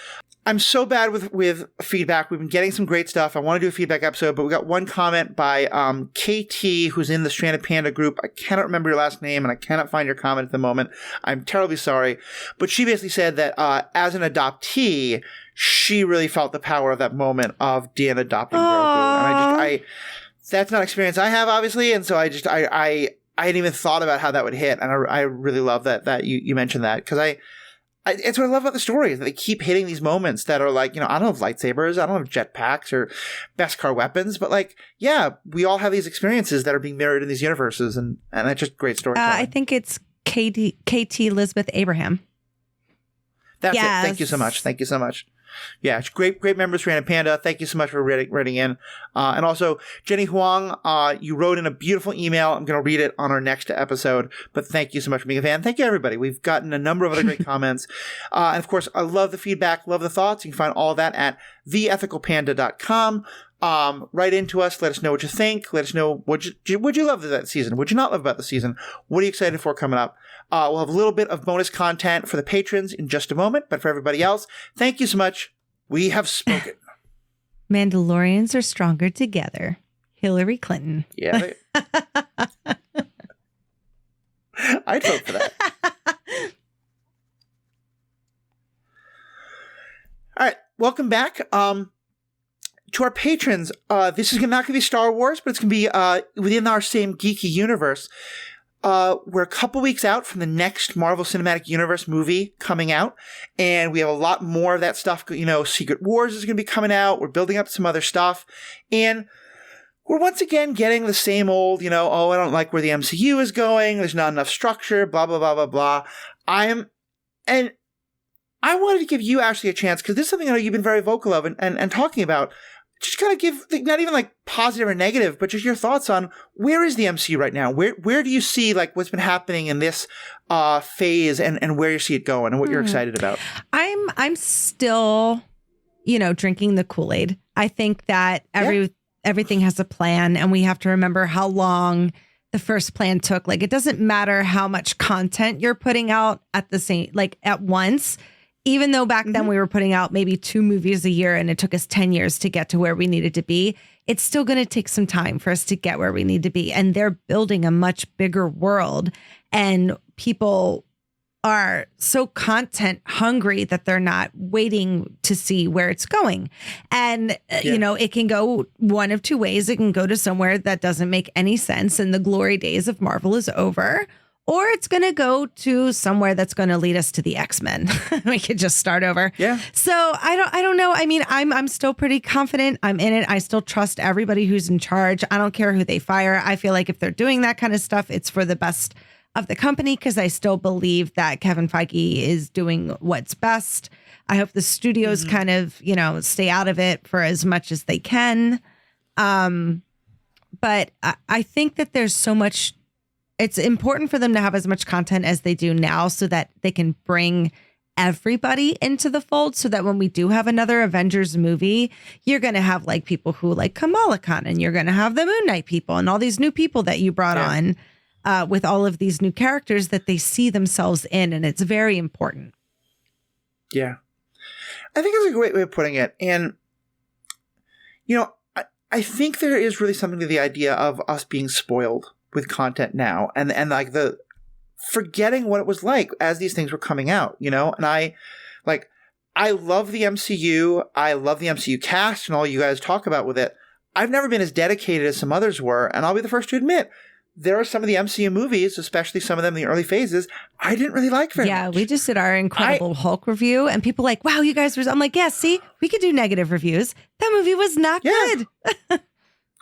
I'm so bad with feedback. We've been getting some great stuff. I want to do a feedback episode, but we got one comment by KT, who's in the Stranded Panda group. I cannot remember your last name, and I cannot find your comment at the moment. I'm terribly sorry. But she basically said that as an adoptee, she really felt the power of that moment of Dean adopting Grogu. And that's not an experience I have, obviously. And so I hadn't even thought about how that would hit. And I really love that you mentioned that, because it's what I love about the story, is that they keep hitting these moments that are like, I don't have lightsabers, I don't have jetpacks or Beskar weapons, but we all have these experiences that are being mirrored in these universes, and that's just great storytelling. I think it's KT Elizabeth Abraham. That's it. Thank you so much. Yeah, it's great members, Stranded Panda. Thank you so much for writing in. And also, Jenny Huang, you wrote in a beautiful email. I'm going to read it on our next episode. But thank you so much for being a fan. Thank you, everybody. We've gotten a number of other great comments. And of course, I love the feedback, love the thoughts. You can find all that at theethicalpanda.com. Write into us. Let us know what you think. Let us know what you love that season. What you not love about the season. What are you excited for coming up? We'll have a little bit of bonus content for the patrons in just a moment. But for everybody else, thank you so much. We have spoken. Mandalorians are stronger together. Hillary Clinton. Yeah. I'd vote for that. All right. Welcome back. To our patrons, this is not going to be Star Wars, but it's going to be within our same geeky universe. We're a couple weeks out from the next Marvel Cinematic Universe movie coming out, and we have a lot more of that stuff. Secret Wars is going to be coming out. We're building up some other stuff, and we're once again getting the same old, I don't like where the MCU is going. There's not enough structure, blah, blah, blah, blah, blah. And I wanted to give you, Ashley, a chance, because this is something I know you've been very vocal of and talking about. Just kind of give, not even like positive or negative, but just your thoughts on where is the MCU right now? Where do you see like what's been happening in this phase and where you see it going and what you're excited about? I'm still, drinking the Kool-Aid. I think that everything has a plan, and we have to remember how long the first plan took. Like, it doesn't matter how much content you're putting out at once. Even though back then we were putting out maybe 2 movies a year and it took us 10 years to get to where we needed to be, it's still going to take some time for us to get where we need to be. And they're building a much bigger world, and people are so content hungry that they're not waiting to see where it's going. And, it can go one of two ways. It can go to somewhere that doesn't make any sense and the glory days of Marvel is over, or it's going to go to somewhere that's going to lead us to the X-Men. We could just start over. Yeah. So I don't know. I mean, I'm still pretty confident. I'm in it. I still trust everybody who's in charge. I don't care who they fire. I feel like if they're doing that kind of stuff, it's for the best of the company, because I still believe that Kevin Feige is doing what's best. I hope the studios kind of, stay out of it for as much as they can. But I think that there's so much, it's important for them to have as much content as they do now so that they can bring everybody into the fold, so that when we do have another Avengers movie, you're going to have like people who like Kamala Khan, and you're going to have the Moon Knight people and all these new people that you brought on. With all of these new characters that they see themselves in. And it's very important. Yeah. I think it's a great way of putting it. And, I think there is really something to the idea of us being spoiled with content now. And like the forgetting what it was like as these things were coming out, and I love the MCU. I love the MCU cast and all you guys talk about with it. I've never been as dedicated as some others were. And I'll be the first to admit, there are some of the MCU movies, especially some of them in the early phases, I didn't really like very much. Yeah, we just did our Incredible Hulk review, and people like, wow, you guys were... I'm like, yeah, see, we could do negative reviews. That movie was not good.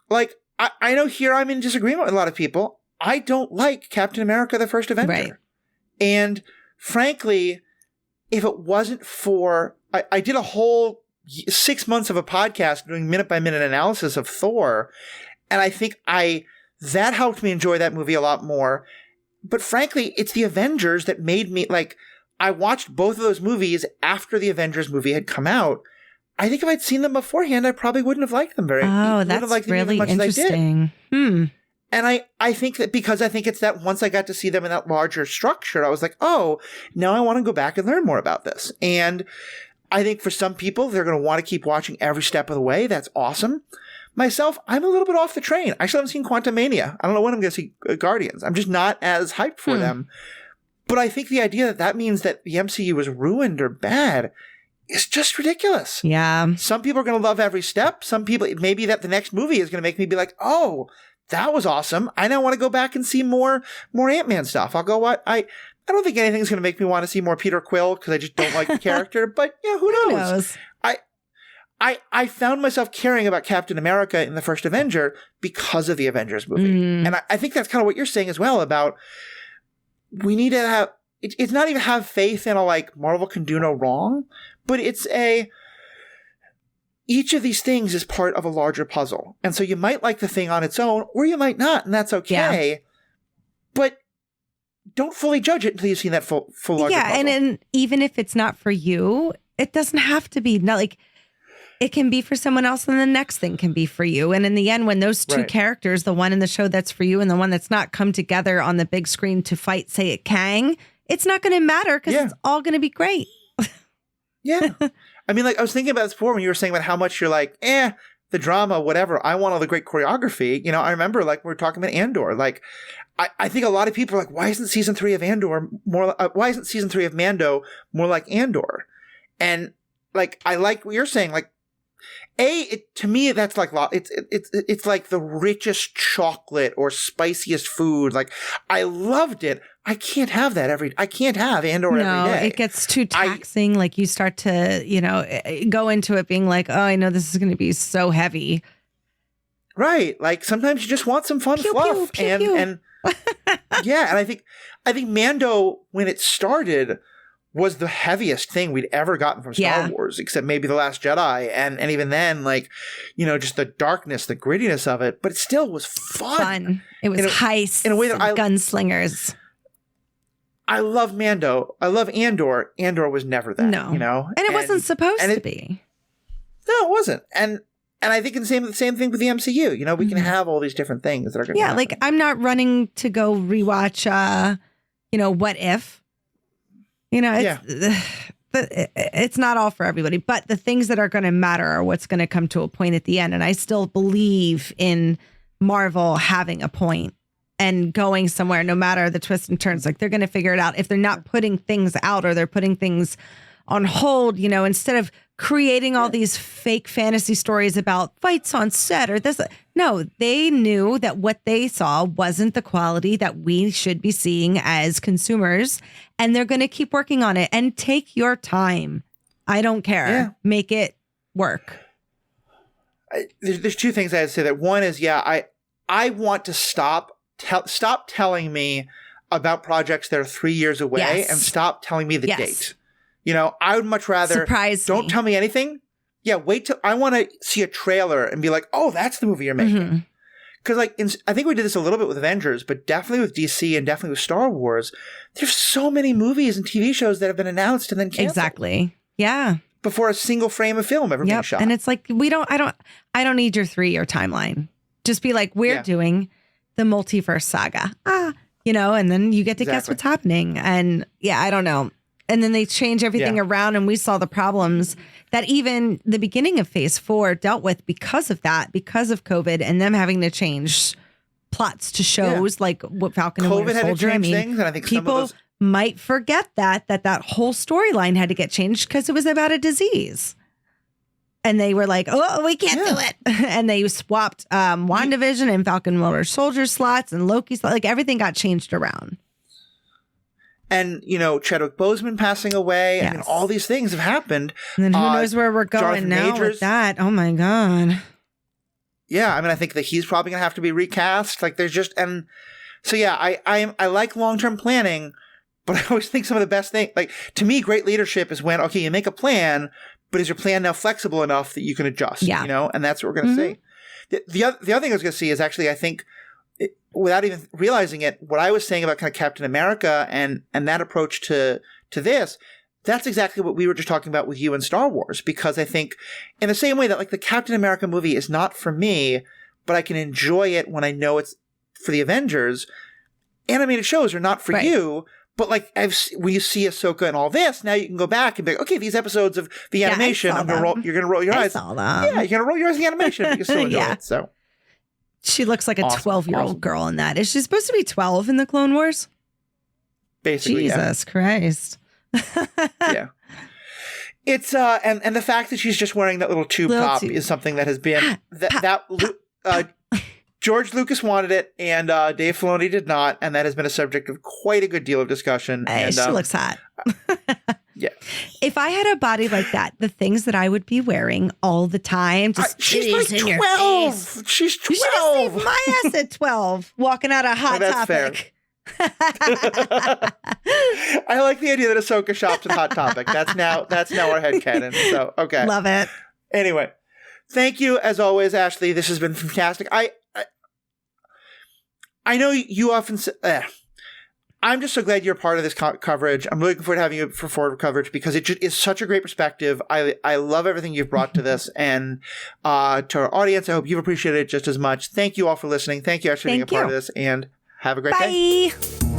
Like, I know here I'm in disagreement with a lot of people. I don't like Captain America, the First Avenger. Right. And frankly, if it wasn't for... I did a whole 6 months of a podcast doing minute-by-minute analysis of Thor, and I think that helped me enjoy that movie a lot more. But frankly, it's the Avengers that made me, I watched both of those movies after the Avengers movie had come out. I think if I'd seen them beforehand, I probably wouldn't have liked them very much. Oh, that's really interesting. And I think that because I think it's that once I got to see them in that larger structure, I was like, oh, now I want to go back and learn more about this. And I think for some people, they're going to want to keep watching every step of the way. That's awesome. Myself, I'm a little bit off the train. I still haven't seen Quantumania. I don't know when I'm going to see Guardians. I'm just not as hyped for them. But I think the idea that means that the MCU was ruined or bad is just ridiculous. Yeah. Some people are going to love every step. Some people, maybe that the next movie is going to make me be like, oh, that was awesome. I now want to go back and see more Ant-Man stuff. I'll go, what? I don't think anything's going to make me want to see more Peter Quill because I just don't like the character. But yeah, who knows? I found myself caring about Captain America in the first Avenger because of the Avengers movie. And I think that's kind of what you're saying as well about we need to have, it's not even have faith in Marvel can do no wrong, but it's each of these things is part of a larger puzzle. And so you might like the thing on its own or you might not, and that's okay. Yeah. But don't fully judge it until you've seen that full larger puzzle. And even if it's not for you, it doesn't have to be it can be for someone else and the next thing can be for you. And in the end, when those two characters, the one in the show that's for you and the one that's not, come together on the big screen to fight, say it Kang, it's not going to matter because it's all going to be great. Yeah. I mean, I was thinking about this before when you were saying about how much you're like, the drama, whatever. I want all the great choreography. I remember we were talking about Andor. I think a lot of people are like, why isn't season 3 of Andor why isn't season 3 of Mando more like Andor? And I like what you're saying. To me, that's it's like the richest chocolate or spiciest food. I loved it. I can't have that I can't have Andor every day. It gets too taxing. You start to, go into it being like, oh, I know this is going to be so heavy. Right. Sometimes you just want some fun fluff. Pew, pew, pew. And yeah. And I think Mando, when it started, was the heaviest thing we'd ever gotten from Star Wars, except maybe The Last Jedi. And even then, just the darkness, the grittiness of it, but it still was fun. It was heists in a way that gunslingers. I love Mando. I love Andor. Andor was never that, And it wasn't supposed to be. No, it wasn't. And I think the same thing with the MCU. We can have all these different things that are going to happen. I'm not running to go rewatch, What If? It's not all for everybody, but the things that are going to matter are what's going to come to a point at the end. And I still believe in Marvel having a point and going somewhere, no matter the twists and turns. Like they're going to figure it out. If they're not putting things out or they're putting things on hold, you know, instead of creating all these fake fantasy stories about fights on set or this. No, they knew that what they saw wasn't the quality that we should be seeing as consumers. And they're going to keep working on it, and take your time. I don't care. Yeah. Make it work. There's two things I had to say. That one is, I want to stop telling me about projects that are 3 years away, and stop telling me the date. You know, I would much rather surprise don't tell me anything. Yeah, wait till I want to see a trailer and be like, oh, that's the movie you're making. Because I think we did this a little bit with Avengers, but definitely with DC and definitely with Star Wars. There's so many movies and TV shows that have been announced and then canceled. Exactly. Yeah. Before a single frame of film ever being shot. And it's like, I don't need your 3-year timeline. Just be like, we're doing the multiverse saga. You know, and then you get to guess what's happening. And I don't know. And then they change everything around, and we saw the problems that even the beginning of Phase 4 dealt with because of that, because of COVID, and them having to change plots to shows like what Falcon and Winter Soldier. I mean, things, and I think people might forget that whole storyline had to get changed because it was about a disease. And they were like, oh, we can't do it. And they swapped WandaVision and Falcon and Winter Soldier slots and Loki slots. Like everything got changed around. And, you know, Chadwick Boseman passing away. I mean, all these things have happened. And then who knows where we're going Jonathan now Majors, with that. Oh, my God. Yeah, I mean, I think that he's probably going to have to be recast. Like, there's just... And so, yeah, I like long-term planning, but I always think some of the best things... Like, to me, great leadership is when, okay, you make a plan, but is your plan now flexible enough that you can adjust? You know? And that's what we're going to see. The other thing I was going to see is actually, I think... without even realizing it, what I was saying about kind of Captain America and that approach to this, that's exactly what we were just talking about with you and Star Wars. Because I think in the same way that like the Captain America movie is not for me, but I can enjoy it when I know it's for the Avengers, animated shows are not for you. But like when you see Ahsoka and all this, now you can go back and be like, okay, these episodes of the animation, you're going to roll your eyes. Yeah, you're going to roll your eyes at the animation, but you can still enjoy it. So. She looks like a 12-year-old girl in that. Is she supposed to be 12 in the Clone Wars? Basically, Jesus Christ. Yeah. It's and the fact that she's just wearing that little tube top is something that has been George Lucas wanted it and Dave Filoni did not, and that has been a subject of quite a good deal of discussion. And she looks hot. Yeah. If I had a body like that, the things that I would be wearing all the time, just she's like 12. She's 12. You should have seen my ass at 12, walking out of Hot Topic. I like the idea that Ahsoka shopped at Hot Topic. That's now our headcanon. So okay, love it. Anyway, thank you as always, Ashley. This has been fantastic. I know you often say. I'm just so glad you're part of this coverage. I'm looking forward to having you for forward coverage because it just is such a great perspective. I love everything you've brought to this and to our audience. I hope you've appreciated it just as much. Thank you all for listening. Thank you, Ashley, for being a part of this, and have a great day. Bye.